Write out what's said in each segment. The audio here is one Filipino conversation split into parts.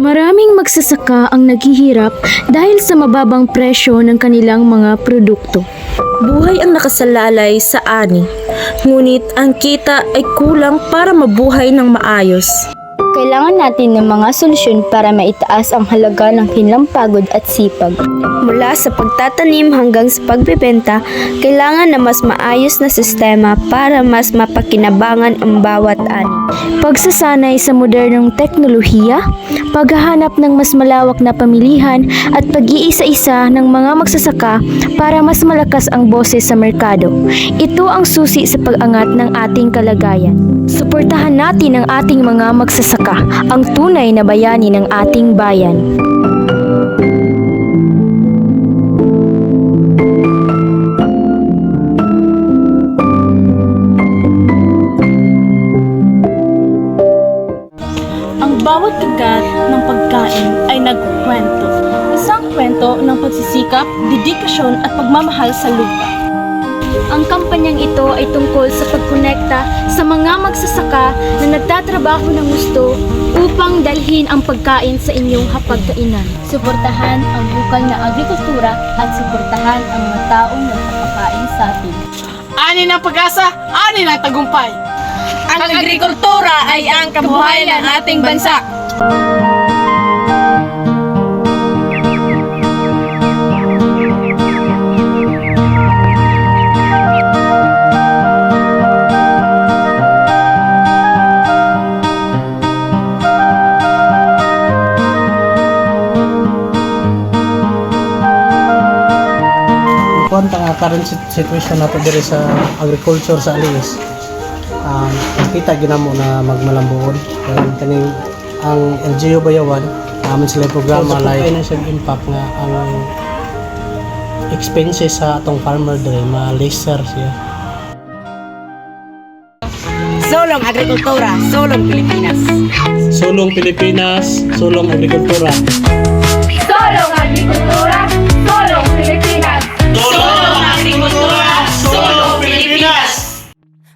Maraming magsasaka ang naghihirap dahil sa mababang presyo ng kanilang mga produkto. Buhay ang nakasalalay sa ani, ngunit ang kita ay kulang para mabuhay ng maayos. Kailangan natin ng mga solusyon para maitaas ang halaga ng kanilang pagod at sipag. Mula sa pagtatanim hanggang sa pagbebenta, kailangan na mas maayos na sistema para mas mapakinabangan ang bawat ani. Pagsasanay sa modernong teknolohiya, paghahanap ng mas malawak na pamilihan at pag-iisa-isa ng mga magsasaka para mas malakas ang boses sa merkado. Ito ang susi sa pag-angat ng ating kalagayan. Suportahan natin ang ating mga magsasaka, ang tunay na bayani ng ating bayan. Ang bawat kagat ng pagkain ay nagkukwento. Isang kwento ng pagsisikap, dedikasyon at pagmamahal sa lupa. Ang kampanyang ito ay tungkol sa pagkonekta sa mga magsasaka na nagtatrabaho ng gusto upang dalhin ang pagkain sa inyong hapagkainan. Suportahan ang bukal na agrikultura at suportahan ang mga taong nagpapakain sa atin. Ani ng pag-asa, ani ng tagumpay. Ang agrikultura ay ang kabuhayan ng ating bansa. Ang current situation nato diri sa agriculture sa Aliis, kita ginamo na magmalambuon kaning ang LGU Bayawan naman sila programa like financial impact nga ang expenses sa atong farmer diri ma-lesser siya. Sulong agrikultura, sulong Pilipinas. Sulong Pilipinas, sulong agrikultura. Sulong agrikultura, sulong Pilipinas. Sulong agrikultura, sulong Pilipinas.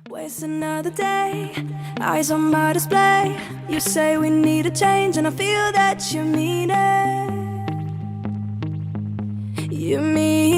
Waste another day, eyes on my display. You say we need a change and I feel that you mean it. You mean